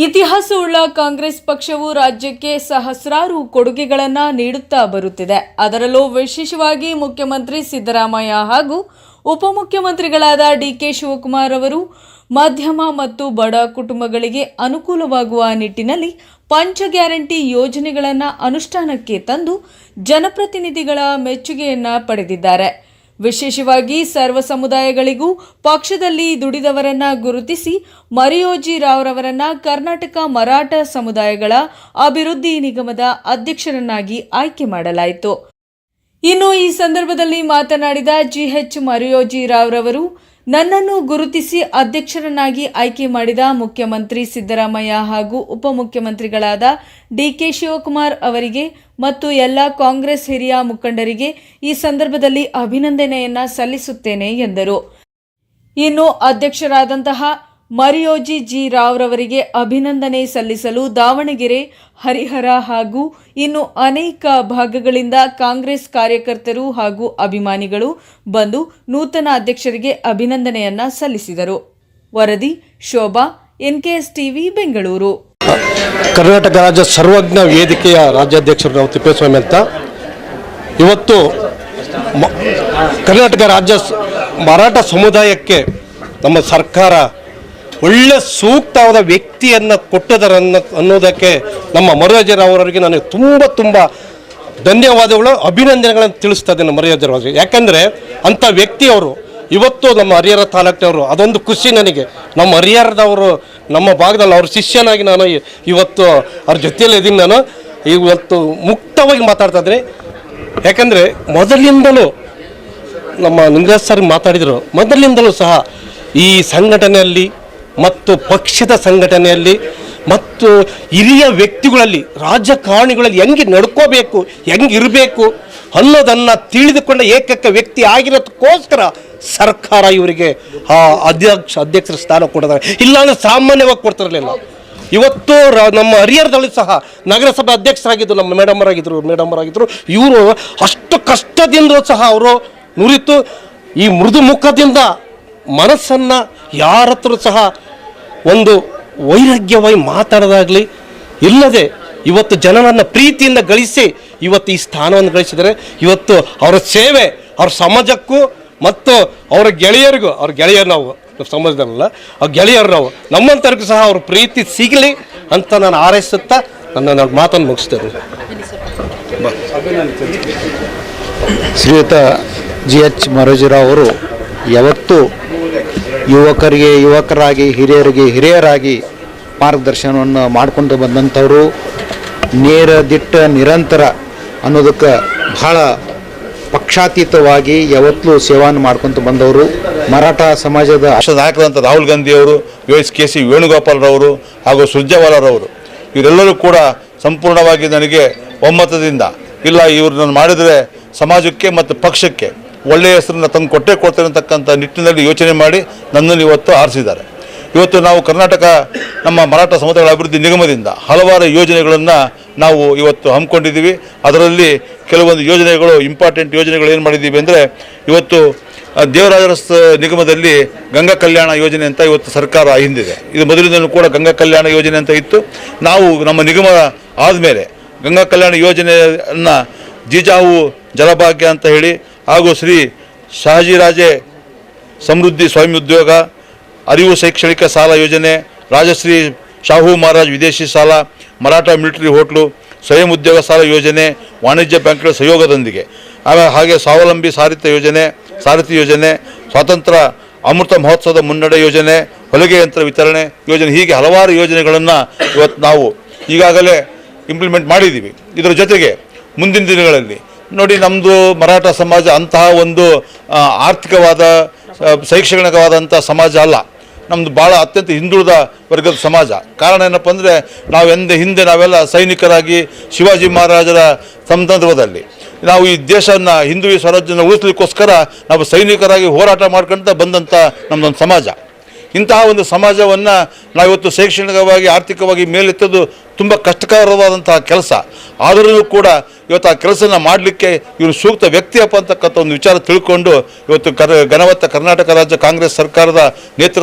ಇತಿಹಾಸವುಳ್ಳ ಕಾಂಗ್ರೆಸ್ ಪಕ್ಷವು ರಾಜ್ಯಕ್ಕೆ ಸಹಸ್ರಾರು ಕೊಡುಗೆಗಳನ್ನು ನೀಡುತ್ತಾ ಬರುತ್ತಿದೆ. ಅದರಲ್ಲೂ ವಿಶೇಷವಾಗಿ ಮುಖ್ಯಮಂತ್ರಿ ಸಿದ್ದರಾಮಯ್ಯ ಹಾಗೂ ಉಪಮುಖ್ಯಮಂತ್ರಿಗಳಾದ ಡಿಕೆ ಶಿವಕುಮಾರ್ ಅವರು ಮಧ್ಯಮ ಮತ್ತು ಬಡ ಕುಟುಂಬಗಳಿಗೆ ಅನುಕೂಲವಾಗುವ ನಿಟ್ಟಿನಲ್ಲಿ ಪಂಚ ಗ್ಯಾರಂಟಿ ಯೋಜನೆಗಳನ್ನು ಅನುಷ್ಠಾನಕ್ಕೆ ತಂದು ಜನಪ್ರತಿನಿಧಿಗಳ ಮೆಚ್ಚುಗೆಯನ್ನು ಪಡೆದಿದ್ದಾರೆ. ವಿಶೇಷವಾಗಿ ಸರ್ವ ಸಮುದಾಯಗಳಿಗೂ ಪಕ್ಷದಲ್ಲಿ ದುಡಿದವರನ್ನ ಗುರುತಿಸಿ ಮರಿಯೋಜಿ ರಾವ್ರವರನ್ನ ಕರ್ನಾಟಕ ಮರಾಠ ಸಮುದಾಯಗಳ ಅಭಿವೃದ್ಧಿ ನಿಗಮದ ಅಧ್ಯಕ್ಷರನ್ನಾಗಿ ಆಯ್ಕೆ ಮಾಡಲಾಯಿತು. ಇನ್ನು ಈ ಸಂದರ್ಭದಲ್ಲಿ ಮಾತನಾಡಿದ ಜಿಎಚ್ ಮರಿಯೋಜಿ ರಾವ್ರವರು, ನನ್ನನ್ನು ಗುರುತಿಸಿ ಅಧ್ಯಕ್ಷರನ್ನಾಗಿ ಆಯ್ಕೆ ಮಾಡಿದ ಮುಖ್ಯಮಂತ್ರಿ ಸಿದ್ದರಾಮಯ್ಯ ಹಾಗೂ ಉಪಮುಖ್ಯಮಂತ್ರಿಗಳಾದ ಡಿಕೆ ಶಿವಕುಮಾರ್ ಅವರಿಗೆ ಮತ್ತು ಎಲ್ಲ ಕಾಂಗ್ರೆಸ್ ಹಿರಿಯ ಮುಖಂಡರಿಗೆ ಈ ಸಂದರ್ಭದಲ್ಲಿ ಅಭಿನಂದನೆಯನ್ನ ಸಲ್ಲಿಸುತ್ತೇನೆ ಎಂದರು. ಇನ್ನು ಅಧ್ಯಕ್ಷರಾದಂತಹ ಮರಿಯೋಜಿ ಜಿ ರಾವ್ರವರಿಗೆ ಅಭಿನಂದನೆ ಸಲ್ಲಿಸಲು ದಾವಣಗೆರೆ, ಹರಿಹರ ಹಾಗೂ ಇನ್ನು ಅನೇಕ ಭಾಗಗಳಿಂದ ಕಾಂಗ್ರೆಸ್ ಕಾರ್ಯಕರ್ತರು ಹಾಗೂ ಅಭಿಮಾನಿಗಳು ಬಂದು ನೂತನ ಅಧ್ಯಕ್ಷರಿಗೆ ಅಭಿನಂದನೆಯನ್ನ ಸಲ್ಲಿಸಿದರು. ವರದಿ ಶೋಭಾ, ಎನ್ಕೆಎಸ್ ಟಿವಿ, ಬೆಂಗಳೂರು. ಕರ್ನಾಟಕ ರಾಜ್ಯ ಸರ್ವಜ್ಞ ವೇದಿಕೆಯ ರಾಜ್ಯಾಧ್ಯಕ್ಷರು ನಾವು ತಿಪ್ಪೇಸ್ವಾಮಿ ಅಂತ. ಇವತ್ತು ಕರ್ನಾಟಕ ರಾಜ್ಯ ಮರಾಠ ಸಮುದಾಯಕ್ಕೆ ನಮ್ಮ ಸರ್ಕಾರ ಒಳ್ಳೆ ಸೂಕ್ತವಾದ ವ್ಯಕ್ತಿಯನ್ನು ಕೊಟ್ಟದರನ್ನು ಅನ್ನೋದಕ್ಕೆ ನಮ್ಮ ಮರಿಯೋಜಿರಾವ್ರಿಗೆ ನನಗೆ ತುಂಬ ಧನ್ಯವಾದಗಳು, ಅಭಿನಂದನೆಗಳನ್ನು ತಿಳಿಸ್ತಾ ಇದ್ದೇನೆ ಮರಿಯೋಜಿರಾವ್ರಿಗೆ. ಯಾಕಂದರೆ ಅಂಥ ವ್ಯಕ್ತಿಯವರು ಇವತ್ತು ನಮ್ಮ ಹರಿಹರ ತಾಲೂಕಿನವರು, ಅದೊಂದು ಖುಷಿ ನನಗೆ. ನಮ್ಮ ಹರಿಹರದವರು ನಮ್ಮ ಭಾಗದಲ್ಲಿ ಅವ್ರ ಶಿಷ್ಯನಾಗಿ ನಾನು ಇವತ್ತು ಅವ್ರ ಜೊತೆಯಲ್ಲಿ ಇದ್ದೀನಿ. ನಾನು ಇವತ್ತು ಮುಕ್ತವಾಗಿ ಮಾತಾಡ್ತಾ ಇದ್ದೀನಿ. ಯಾಕಂದರೆ ಮೊದಲಿಂದಲೂ ನಮ್ಮ ನಿಂಗರಾಜ್ ಸರ್ ಮಾತಾಡಿದರು, ಮೊದಲಿಂದಲೂ ಸಹ ಈ ಸಂಘಟನೆಯಲ್ಲಿ ಮತ್ತು ಪಕ್ಷದ ಸಂಘಟನೆಯಲ್ಲಿ ಮತ್ತು ಹಿರಿಯ ವ್ಯಕ್ತಿಗಳಲ್ಲಿ, ರಾಜಕಾರಣಿಗಳಲ್ಲಿ ಹೆಂಗೆ ನಡ್ಕೋಬೇಕು, ಹೆಂಗಿರಬೇಕು ಅನ್ನೋದನ್ನು ತಿಳಿದುಕೊಂಡ ಏಕೈಕ ವ್ಯಕ್ತಿ ಆಗಿರೋದಕ್ಕೋಸ್ಕರ ಸರ್ಕಾರ ಇವರಿಗೆ ಅಧ್ಯಕ್ಷರ ಸ್ಥಾನ ಕೊಡ್ತಾರೆ. ಇಲ್ಲಾಂದರೆ ಸಾಮಾನ್ಯವಾಗಿ ಕೊಡ್ತಿರಲಿಲ್ಲ. ಇವತ್ತು ನಮ್ಮ ಹರಿಹರದಲ್ಲಿ ಸಹ ನಗರಸಭೆ ಅಧ್ಯಕ್ಷರಾಗಿದ್ದರು, ನಮ್ಮ ಮೇಡಮ್ಮರಾಗಿದ್ದರು. ಇವರು ಅಷ್ಟು ಕಷ್ಟದಿಂದಲೂ ಸಹ ಅವರು ನುರಿತು ಈ ಮೃದು ಮುಖದಿಂದ ಮನಸ್ಸನ್ನು ಯಾರ ಹತ್ರ ಸಹ ಒಂದು ವೈರಾಗ್ಯವಾಗಿ ಮಾತಾಡೋದಾಗಲಿ ಇಲ್ಲದೆ ಇವತ್ತು ಜನರನ್ನು ಪ್ರೀತಿಯಿಂದ ಗಳಿಸಿ ಇವತ್ತು ಈ ಸ್ಥಾನವನ್ನು ಗಳಿಸಿದರೆ ಇವತ್ತು ಅವರ ಸೇವೆ ಅವ್ರ ಸಮಾಜಕ್ಕೂ ಮತ್ತು ಅವರ ಗೆಳೆಯರಿಗೂ, ಅವ್ರ ಗೆಳೆಯರು ನಾವು ಸಮಾಜದಲ್ಲ, ಆ ಗೆಳೆಯರು ನಾವು ನಮ್ಮಂಥವ್ರಿಗೂ ಸಹ ಅವ್ರ ಪ್ರೀತಿ ಸಿಗಲಿ ಅಂತ ನಾನು ಹಾರೈಸುತ್ತಾ ನನ್ನ ಮಾತನ್ನು ಮುಗಿಸ್ತೇನೆ. ಶ್ರೀಯುತ ಜಿಎಚ್ ಮರಿಯೋಜಿರಾವ್ ಅವರು ಯಾವತ್ತೂ ಯುವಕರಾಗಿ ಹಿರಿಯರಾಗಿ ಮಾರ್ಗದರ್ಶನವನ್ನು ಮಾಡಿಕೊಂಡು ಬಂದಂಥವರು, ನೇರ ದಿಟ್ಟ ನಿರಂತರ ಅನ್ನೋದಕ್ಕೆ ಬಹಳ ಪಕ್ಷಾತೀತವಾಗಿ ಯಾವತ್ತೂ ಸೇವೆಯನ್ನು ಮಾಡ್ಕೊತ ಬಂದವರು. ಮರಾಠ ಸಮಾಜದ ನಾಯಕರಂತ ರಾಹುಲ್ ಗಾಂಧಿಯವರು, ಕೆ ಸಿ ವೇಣುಗೋಪಾಲ್ರವರು ಹಾಗೂ ಸುರ್ಜೇವಾಲಾರವರು ಇವರೆಲ್ಲರೂ ಕೂಡ ಸಂಪೂರ್ಣವಾಗಿ ನನಗೆ ಒಮ್ಮತದಿಂದ ಇಲ್ಲ ಇವ್ರನ್ನ ಮಾಡಿದರೆ ಸಮಾಜಕ್ಕೆ ಮತ್ತು ಪಕ್ಷಕ್ಕೆ ಒಳ್ಳೆಯ ಹೆಸರನ್ನು ತಂದು ಕೊಡ್ತೇನೆ ಅಂತಕ್ಕಂಥ ನಿಟ್ಟಿನಲ್ಲಿ ಯೋಚನೆ ಮಾಡಿ ನನ್ನನ್ನು ಇವತ್ತು ಆರಿಸಿದ್ದಾರೆ. ಇವತ್ತು ನಾವು ಕರ್ನಾಟಕ ನಮ್ಮ ಮರಾಠ ಸಮುದಾಯಗಳ ಅಭಿವೃದ್ಧಿ ನಿಗಮದಿಂದ ಹಲವಾರು ಯೋಜನೆಗಳನ್ನು ನಾವು ಇವತ್ತು ಹಮ್ಮಿಕೊಂಡಿದ್ದೀವಿ. ಅದರಲ್ಲಿ ಕೆಲವೊಂದು ಯೋಜನೆಗಳು, ಇಂಪಾರ್ಟೆಂಟ್ ಯೋಜನೆಗಳು ಏನು ಮಾಡಿದ್ದೀವಿ ಅಂದರೆ, ಇವತ್ತು ದೇವರಾಜರ ನಿಗಮದಲ್ಲಿ ಗಂಗಾ ಕಲ್ಯಾಣ ಯೋಜನೆ ಅಂತ ಇವತ್ತು ಸರ್ಕಾರ ಹಿಂದಿದೆ. ಇದು ಮೊದಲಿಂದಲೂ ಕೂಡ ಗಂಗಾ ಕಲ್ಯಾಣ ಯೋಜನೆ ಅಂತ ಇತ್ತು. ನಾವು ನಮ್ಮ ನಿಗಮ ಆದಮೇಲೆ ಗಂಗಾ ಕಲ್ಯಾಣ ಯೋಜನೆಯನ್ನು ಜೀಜಾವು ಜಲಭಾಗ್ಯ ಅಂತ ಹೇಳಿ ಹಾಗೂ ಶ್ರೀ ಶಹಾಜಿರಾಜೆ ಸಮೃದ್ಧಿ ಸ್ವಯಂ ಉದ್ಯೋಗ, ಅರಿವು ಶೈಕ್ಷಣಿಕ ಸಾಲ ಯೋಜನೆ, ರಾಜಶ್ರೀ ಶಾಹು ಮಹಾರಾಜ್ ವಿದೇಶಿ ಸಾಲ, ಮರಾಠ ಮಿಲಿಟರಿ ಹೋಟ್ಲು, ಸ್ವಯಂ ಉದ್ಯೋಗ ಸಾಲ ಯೋಜನೆ, ವಾಣಿಜ್ಯ ಬ್ಯಾಂಕ್ಗಳ ಸಹಯೋಗದೊಂದಿಗೆ ಹಾಗೆ ಸ್ವಾವಲಂಬಿ ಸಾರಥಿ ಯೋಜನೆ, ಸ್ವಾತಂತ್ರ್ಯ ಅಮೃತ ಮಹೋತ್ಸವದ ಮುನ್ನಡೆ ಯೋಜನೆ, ಹೊಲಿಗೆ ಯಂತ್ರ ವಿತರಣೆ ಯೋಜನೆ, ಹೀಗೆ ಹಲವಾರು ಯೋಜನೆಗಳನ್ನು ಇವತ್ತು ನಾವು ಈಗಾಗಲೇ ಇಂಪ್ಲಿಮೆಂಟ್ ಮಾಡಿದ್ದೀವಿ. ಇದರ ಜೊತೆಗೆ ಮುಂದಿನ ದಿನಗಳಲ್ಲಿ ನೋಡಿ, ನಮ್ಮದು ಮರಾಠ ಸಮಾಜ ಅಂತಹ ಒಂದು ಆರ್ಥಿಕವಾದ ಶೈಕ್ಷಣಿಕವಾದಂಥ ಸಮಾಜ ಅಲ್ಲ. ನಮ್ಮದು ಭಾಳ ಅತ್ಯಂತ ಹಿಂದುಳಿದ ವರ್ಗದ ಸಮಾಜ. ಕಾರಣ ಏನಪ್ಪ ಅಂದರೆ, ಹಿಂದೆ ನಾವೆಲ್ಲ ಸೈನಿಕರಾಗಿ ಶಿವಾಜಿ ಮಹಾರಾಜರ ಸಂದರ್ಭದಲ್ಲಿ ನಾವು ಈ ದೇಶವನ್ನು ಹಿಂದೂ ಸ್ವರಾಜ್ಯನ ಉಳಿಸ್ಲಿಕ್ಕೋಸ್ಕರ ನಾವು ಸೈನಿಕರಾಗಿ ಹೋರಾಟ ಮಾಡ್ಕೊಳ್ತಾ ಬಂದಂಥ ನಮ್ಮದೊಂದು ಸಮಾಜ. ಇಂತಹ ಒಂದು ಸಮಾಜವನ್ನು ನಾವಿವತ್ತು ಶೈಕ್ಷಣಿಕವಾಗಿ ಆರ್ಥಿಕವಾಗಿ ಮೇಲೆತ್ತೋದು ತುಂಬ ಕಷ್ಟಕರವಾದಂತಹ ಕೆಲಸ. ಆದರೂ ಕೂಡ ಇವತ್ತು ಆ ಕೆಲಸನ ಮಾಡಲಿಕ್ಕೆ ಇವರು ಸೂಕ್ತ ವ್ಯಕ್ತಿಯಪ್ಪ ಅಂತಕ್ಕಂಥ ಒಂದು ವಿಚಾರ ತಿಳ್ಕೊಂಡು ಇವತ್ತು ಘನವತ್ತ ಕರ್ನಾಟಕ ರಾಜ್ಯ ಕಾಂಗ್ರೆಸ್ ಸರ್ಕಾರದ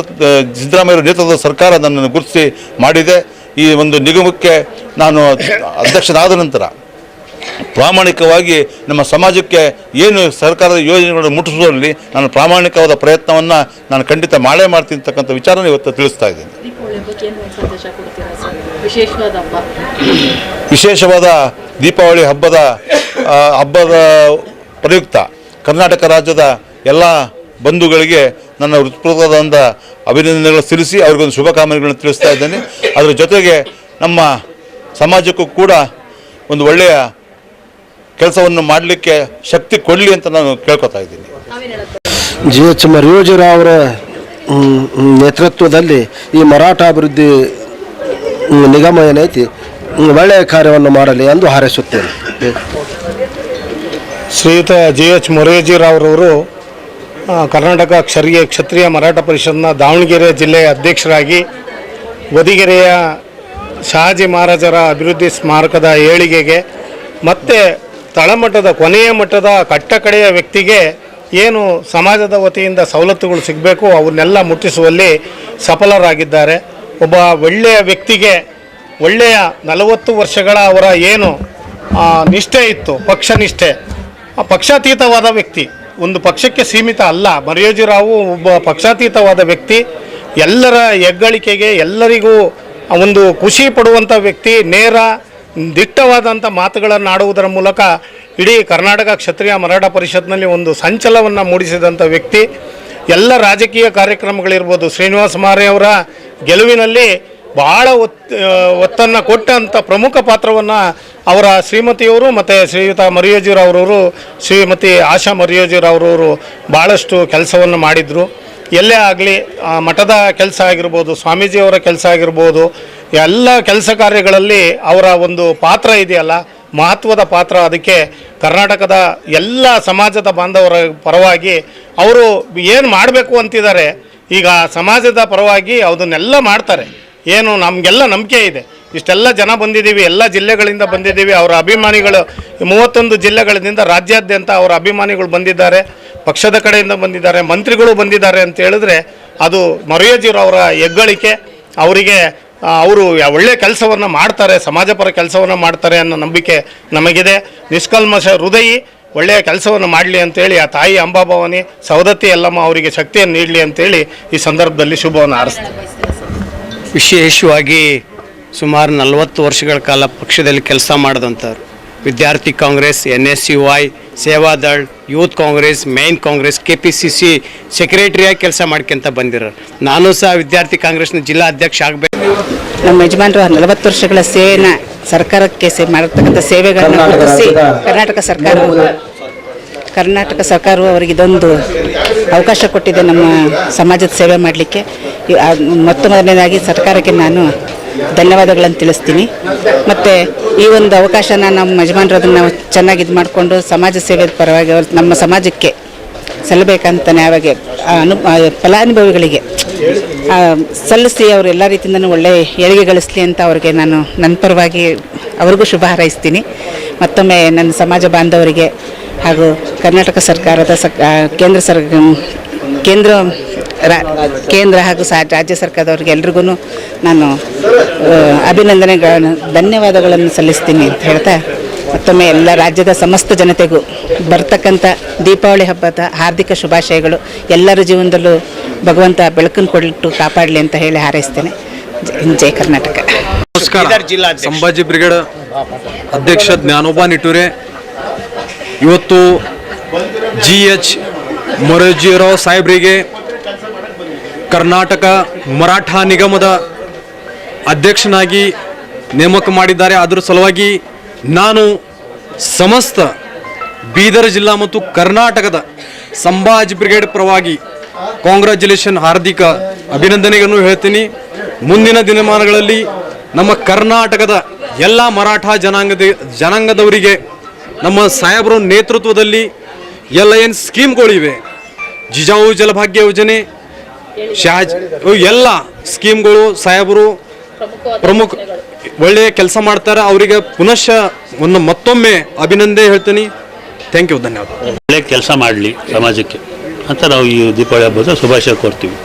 ಸಿದ್ದರಾಮಯ್ಯ ನೇತೃತ್ವದ ಸರ್ಕಾರ ನನ್ನನ್ನು ಗುರುತಿಸಿ ಮಾಡಿದೆ. ಈ ಒಂದು ನಿಗಮಕ್ಕೆ ನಾನು ಅಧ್ಯಕ್ಷನಾದ ನಂತರ ಪ್ರಾಮಾಣಿಕವಾಗಿ ನಮ್ಮ ಸಮಾಜಕ್ಕೆ ಏನು ಸರ್ಕಾರದ ಯೋಜನೆಗಳನ್ನು ಮುಟ್ಟಿಸುವಲ್ಲಿ ನಾನು ಪ್ರಾಮಾಣಿಕವಾದ ಪ್ರಯತ್ನವನ್ನು ನಾನು ಖಂಡಿತ ಮಾಡ್ತೀನಿ ಅಂತಕ್ಕಂಥ ವಿಚಾರನ ಇವತ್ತು ತಿಳಿಸ್ತಾ ಇದ್ದೀನಿ. ವಿಶೇಷವಾದ ದೀಪಾವಳಿ ಹಬ್ಬದ ಪ್ರಯುಕ್ತ ಕರ್ನಾಟಕ ರಾಜ್ಯದ ಎಲ್ಲ ಬಂಧುಗಳಿಗೆ ನನ್ನ ಹೃತ್ಪೂರ್ವಕವಾದ ಅಭಿನಂದನೆಗಳು ತಿಳಿಸಿ ಅವ್ರಿಗೊಂದು ಶುಭಕಾಮನೆಗಳನ್ನು ತಿಳಿಸ್ತಾ ಇದ್ದೇನೆ. ಅದರ ಜೊತೆಗೆ ನಮ್ಮ ಸಮಾಜಕ್ಕೂ ಕೂಡ ಒಂದು ಒಳ್ಳೆಯ ಕೆಲಸವನ್ನು ಮಾಡಲಿಕ್ಕೆ ಶಕ್ತಿ ಕೊಡಲಿ ಅಂತ ನಾನು ಕೇಳ್ಕೊತಾ ಇದ್ದೀನಿ. GH ಮರಿಯೋಜಿರಾವ್ ಅವರ ನೇತೃತ್ವದಲ್ಲಿ ಈ ಮರಾಠ ಅಭಿವೃದ್ಧಿ ನಿಗಮ ಏನೈತಿ ಒಳ್ಳೆಯ ಕಾರ್ಯವನ್ನು ಮಾಡಲಿ ಎಂದು ಹಾರೈಸುತ್ತೇನೆ. ಶ್ರೀಯುತ GH ಮೊರೇಜಿರಾವ್ರವರು ಕರ್ನಾಟಕ ಕ್ಷತ್ರಿಯ ಮರಾಠ ಪರಿಷತ್ನ ದಾವಣಗೆರೆ ಜಿಲ್ಲೆಯ ಅಧ್ಯಕ್ಷರಾಗಿ ವದಿಗೆರೆಯ ಶಹಾಜಿ ಮಹಾರಾಜರ ಅಭಿವೃದ್ಧಿ ಸ್ಮಾರಕದ ಏಳಿಗೆಗೆ ಮತ್ತು ತಳಮಟ್ಟದ ಕೊನೆಯ ಮಟ್ಟದ ಕಟ್ಟಕಡೆಯ ವ್ಯಕ್ತಿಗೆ ಏನು ಸಮಾಜದ ವತಿಯಿಂದ ಸವಲತ್ತುಗಳು ಸಿಗಬೇಕು ಅವನ್ನೆಲ್ಲ ಮುಟ್ಟಿಸುವಲ್ಲಿ ಸಫಲರಾಗಿದ್ದಾರೆ. ಒಬ್ಬ ಒಳ್ಳೆಯ ವ್ಯಕ್ತಿಗೆ ಒಳ್ಳೆಯ 40 ವರ್ಷಗಳ ಅವರ ಏನು ನಿಷ್ಠೆ ಇತ್ತು, ಪಕ್ಷ ನಿಷ್ಠೆ, ಪಕ್ಷಾತೀತವಾದ ವ್ಯಕ್ತಿ, ಒಂದು ಪಕ್ಷಕ್ಕೆ ಸೀಮಿತ ಅಲ್ಲ. ಮರಿಯೋಜಿರಾವು ಒಬ್ಬ ಪಕ್ಷಾತೀತವಾದ ವ್ಯಕ್ತಿ, ಎಲ್ಲರ ಹೆಗ್ಗಳಿಕೆಗೆ ಎಲ್ಲರಿಗೂ ಒಂದು ಖುಷಿ ಪಡುವಂಥ ವ್ಯಕ್ತಿ, ನೇರ ದಿಟ್ಟವಾದಂಥ ಮಾತುಗಳನ್ನು ಆಡುವುದರ ಮೂಲಕ ಇಡೀ ಕರ್ನಾಟಕ ಕ್ಷತ್ರಿಯ ಮರಾಠ ಪರಿಷತ್ನಲ್ಲಿ ಒಂದು ಸಂಚಲನವನ್ನು ಮೂಡಿಸಿದಂಥ ವ್ಯಕ್ತಿ. ಎಲ್ಲ ರಾಜಕೀಯ ಕಾರ್ಯಕ್ರಮಗಳಿರ್ಬೋದು, ಶ್ರೀನಿವಾಸ ಮಾರೆ ಅವರ ಗೆಲುವಿನಲ್ಲಿ ಭಾಳ ಒತ್ತನ್ನು ಕೊಟ್ಟಂಥ ಪ್ರಮುಖ ಪಾತ್ರವನ್ನು ಅವರ ಶ್ರೀಮತಿಯವರು ಮತ್ತು ಶ್ರೀಯುತ ಮರಿಯೋಜಿರಾವ್ರವರು, ಶ್ರೀಮತಿ ಆಶಾ ಮರಿಯೋಜಿರಾವ್ರವರು ಭಾಳಷ್ಟು ಕೆಲಸವನ್ನು ಮಾಡಿದರು. ಎಲ್ಲೇ ಆಗಲಿ ಮಠದ ಕೆಲಸ ಆಗಿರ್ಬೋದು, ಸ್ವಾಮೀಜಿಯವರ ಕೆಲಸ ಆಗಿರ್ಬೋದು, ಎಲ್ಲ ಕೆಲಸ ಕಾರ್ಯಗಳಲ್ಲಿ ಅವರ ಒಂದು ಪಾತ್ರ ಇದೆಯಲ್ಲ, ಮಹತ್ವದ ಪಾತ್ರ. ಅದಕ್ಕೆ ಕರ್ನಾಟಕದ ಎಲ್ಲ ಸಮಾಜದ ಬಾಂಧವರ ಪರವಾಗಿ ಅವರು ಏನು ಮಾಡಬೇಕು ಅಂತಿದ್ದಾರೆ, ಈಗ ಸಮಾಜದ ಪರವಾಗಿ ಅದನ್ನೆಲ್ಲ ಮಾಡ್ತಾರೆ. ಏನು ನಮಗೆಲ್ಲ ನಂಬಿಕೆ ಇದೆ, ಇಷ್ಟೆಲ್ಲ ಜನ ಬಂದಿದ್ದೀವಿ, ಎಲ್ಲ ಜಿಲ್ಲೆಗಳಿಂದ ಬಂದಿದ್ದೀವಿ, ಅವರ ಅಭಿಮಾನಿಗಳು 31 ಜಿಲ್ಲೆಗಳಿಂದ ರಾಜ್ಯಾದ್ಯಂತ ಅವರ ಅಭಿಮಾನಿಗಳು ಬಂದಿದ್ದಾರೆ, ಪಕ್ಷದ ಕಡೆಯಿಂದ ಬಂದಿದ್ದಾರೆ, ಮಂತ್ರಿಗಳು ಬಂದಿದ್ದಾರೆ ಅಂತ ಹೇಳಿದ್ರೆ ಅದು ಮರಿಯೋಜಿರವರ ಹೆಗ್ಗಳಿಕೆ. ಅವರಿಗೆ ಅವರು ಒಳ್ಳೆಯ ಕೆಲಸವನ್ನು ಮಾಡ್ತಾರೆ, ಸಮಾಜಪರ ಕೆಲಸವನ್ನು ಮಾಡ್ತಾರೆ ಅನ್ನೋ ನಂಬಿಕೆ ನಮಗಿದೆ. ನಿಷ್ಕಲ್ಮಶ ಹೃದಯಿ ಒಳ್ಳೆಯ ಕೆಲಸವನ್ನು ಮಾಡಲಿ ಅಂತೇಳಿ ಆ ತಾಯಿ ಅಂಬಾಭವಾನಿ ಸವದತ್ತಿ ಎಲ್ಲಮ್ಮ ಅವರಿಗೆ ಶಕ್ತಿಯನ್ನು ನೀಡಲಿ ಅಂತೇಳಿ ಈ ಸಂದರ್ಭದಲ್ಲಿ ಶುಭವನ್ನು ಹಾರೈಸ್ತೀನಿ. ವಿಶೇಷವಾಗಿ ಸುಮಾರು 40 ವರ್ಷಗಳ ಕಾಲ ಪಕ್ಷದಲ್ಲಿ ಕೆಲಸ ಮಾಡಿದಂಥವ್ರು. ವಿದ್ಯಾರ್ಥಿ Congress, NSUI, Sevadal, youth Congress, main Congress, KPCC ಸೆಕ್ರೆಟರಿಯಾಗಿ ಕೆಲಸ ಮಾಡ್ಕೊಂತ ಬಂದಿರೋರು. ನಾನು ಸಹ ವಿದ್ಯಾರ್ಥಿ ಕಾಂಗ್ರೆಸ್ನ ಜಿಲ್ಲಾ ಅಧ್ಯಕ್ಷ ಆಗಬೇಕು. ನಮ್ಮ ಯಜಮಾನರು 40 ವರ್ಷಗಳ ಸೇವೆನ ಸರ್ಕಾರಕ್ಕೆ ಮಾಡಿರ್ತಕ್ಕಂಥ ಸೇವೆಗಳನ್ನು ಗುರುತಿಸಿ ಕರ್ನಾಟಕ ಸರ್ಕಾರವು ಅವರಿಗೆ ಇದೊಂದು ಅವಕಾಶ ಕೊಟ್ಟಿದೆ ನಮ್ಮ ಸಮಾಜದ ಸೇವೆ ಮಾಡಲಿಕ್ಕೆ. ಮೊದಲನೇದಾಗಿ ಸರ್ಕಾರಕ್ಕೆ ನಾನು ಧನ್ಯವಾದಗಳನ್ನು ತಿಳಿಸ್ತೀನಿ. ಮತ್ತು ಈ ಒಂದು ಅವಕಾಶನ ನಮ್ಮ ಯಜಮಾನರು ಅದನ್ನು ನಾವು ಚೆನ್ನಾಗಿ ಇದು ಮಾಡಿಕೊಂಡು ಸಮಾಜ ಸೇವೆ ಪರವಾಗಿ ಅವರು ನಮ್ಮ ಸಮಾಜಕ್ಕೆ ಸಲ್ಲಬೇಕಂತ ನ್ಯಾಯವಾಗಿ ಫಲಾನುಭವಿಗಳಿಗೆ ಸಲ್ಲಿಸಿ ಅವರು ಎಲ್ಲ ರೀತಿಯಿಂದನೂ ಒಳ್ಳೆಯ ಏಳಿಗೆ ಗಳಿಸಲಿ ಅಂತ ಅವ್ರಿಗೆ ನಾನು ನನ್ನ ಪರವಾಗಿ ಅವ್ರಿಗೂ ಶುಭ ಹಾರೈಸ್ತೀನಿ. ಮತ್ತೊಮ್ಮೆ ನನ್ನ ಸಮಾಜ ಬಾಂಧವರಿಗೆ ಹಾಗೂ ಕರ್ನಾಟಕ ಸರ್ಕಾರದ ಕೇಂದ್ರ ಹಾಗೂ ರಾಜ್ಯ ಸರ್ಕಾರದವ್ರಿಗೆ ಎಲ್ರಿಗೂ ನಾನು ಧನ್ಯವಾದಗಳನ್ನು ಸಲ್ಲಿಸ್ತೀನಿ ಅಂತ ಹೇಳ್ತಾ ಮತ್ತೊಮ್ಮೆ ಎಲ್ಲ ರಾಜ್ಯದ ಸಮಸ್ತ ಜನತೆಗೂ ಬರ್ತಕ್ಕಂಥ ದೀಪಾವಳಿ ಹಬ್ಬದ ಹಾರ್ದಿಕ ಶುಭಾಶಯಗಳು. ಎಲ್ಲರ ಜೀವನದಲ್ಲೂ ಭಗವಂತ ಬೆಳಕನ್ನು ಕೊಟ್ಟು ಕಾಪಾಡಲಿ ಅಂತ ಹೇಳಿ ಹಾರೈಸ್ತೇನೆ. ಜೈ ಕರ್ನಾಟಕ. ನಮಸ್ಕಾರ. ಸಂಭಾಜಿ ಬ್ರಿಗೇಡ್ ಅಧ್ಯಕ್ಷ ಜ್ಞಾನೋಬ ನಿಟೂರೆ. ಇವತ್ತು GH ಮೊರೇಜಿರಾವ್ ಸಾಹೇಬ್ರಿಗೆ ಕರ್ನಾಟಕ ಮರಾಠ ನಿಗಮದ ಅಧ್ಯಕ್ಷನಾಗಿ ನೇಮಕ ಮಾಡಿದ್ದಾರೆ. ಅದರ ಸಲುವಾಗಿ ನಾನು ಸಮಸ್ತ ಬೀದರ್ ಜಿಲ್ಲಾ ಮತ್ತು ಕರ್ನಾಟಕದ ಸಂಭಾಜಿ ಬ್ರಿಗೇಡ್ ಪರವಾಗಿ ಕಾಂಗ್ರ್ಯಾಚುಲೇಷನ್, ಹಾರ್ದಿಕ ಅಭಿನಂದನೆಗಳನ್ನು ಹೇಳ್ತೀನಿ. ಮುಂದಿನ ದಿನಮಾನಗಳಲ್ಲಿ ನಮ್ಮ ಕರ್ನಾಟಕದ ಎಲ್ಲ ಮರಾಠ ಜನಾಂಗದವರಿಗೆ ನಮ್ಮ ಸಾಹೇಬರ ನೇತೃತ್ವದಲ್ಲಿ ಎಲ್ಲ ಏನು ಸ್ಕೀಮ್ಗಳಿವೆ, ಜಿಜಾವು ಜಲಭಾಗ್ಯ ಯೋಜನೆ, ಎಲ್ಲ ಸ್ಕೀಮ್ಗಳು ಸಾಹೇಬರು ಪ್ರಮುಖ ಒಳ್ಳೆಯ ಕೆಲಸ ಮಾಡ್ತಾರೆ. ಅವರಿಗೆ ಪುನಃ ಮತ್ತೊಮ್ಮೆ ಅಭಿನಂದನೆ ಹೇಳ್ತೀನಿ. ಥ್ಯಾಂಕ್ ಯು, ಧನ್ಯವಾದ. ಒಳ್ಳೆ ಕೆಲಸ ಮಾಡಲಿ ಸಮಾಜಕ್ಕೆ ಅಂತ ನಾವು ಈ ದೀಪಾವಳಿ ಹಬ್ಬದ ಶುಭಾಶಯ ಕೋರ್ತೀವಿ.